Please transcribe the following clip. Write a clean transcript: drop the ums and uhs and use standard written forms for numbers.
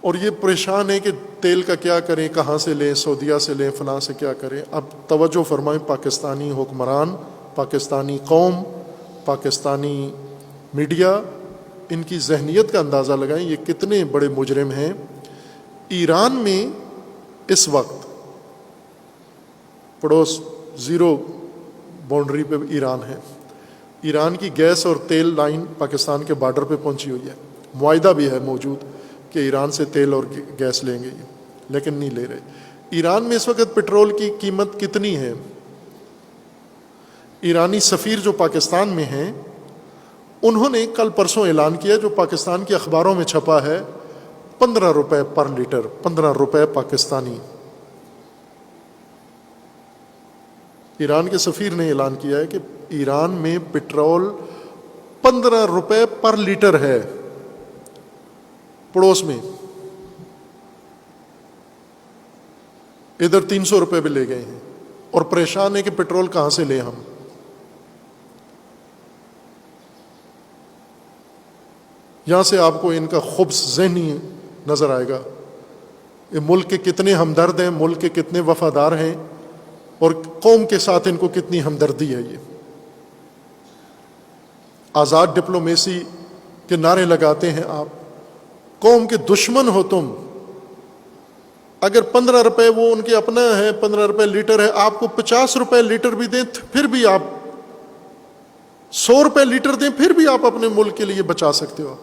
اور یہ پریشان ہے کہ تیل کا کیا کریں، کہاں سے لیں، سعودیہ سے لیں، فلاں سے کیا کریں۔ اب توجہ فرمائیں، پاکستانی حکمران، پاکستانی قوم، پاکستانی میڈیا، ان کی ذہنیت کا اندازہ لگائیں، یہ کتنے بڑے مجرم ہیں۔ ایران میں اس وقت پڑوس زیرو باؤنڈری پہ ایران ہے، ایران کی گیس اور تیل لائن پاکستان کے بارڈر پہ پہنچی ہوئی ہے، معاہدہ بھی ہے موجود کہ ایران سے تیل اور گیس لیں گے، لیکن نہیں لے رہے۔ ایران میں اس وقت پٹرول کی قیمت کتنی ہے؟ ایرانی سفیر جو پاکستان میں ہیں، انہوں نے کل پرسوں اعلان کیا، جو پاکستان کے اخباروں میں چھپا ہے، 15 روپے پر لیٹر، 15 روپے پاکستانی۔ ایران کے سفیر نے اعلان کیا ہے کہ ایران میں پٹرول 15 روپے پر لیٹر ہے، پڑوس میں ادھر 300 روپے بھی لے گئے ہیں، اور پریشان ہے کہ پٹرول کہاں سے لیں ہم۔ یہاں سے آپ کو ان کا خبث ذہنی نظر آئے گا، یہ ملک کے کتنے ہمدرد ہیں، ملک کے کتنے وفادار ہیں، اور قوم کے ساتھ ان کو کتنی ہمدردی ہے۔ یہ آزاد ڈپلومیسی کے نعرے لگاتے ہیں آپ، قوم کے دشمن ہو تم، اگر 15 روپے وہ ان کے اپنا ہے، 15 روپے لیٹر ہے، آپ کو 50 روپے لیٹر بھی دیں پھر بھی آپ 100 روپے لیٹر دیں پھر بھی آپ اپنے ملک کے لیے بچا سکتے ہو۔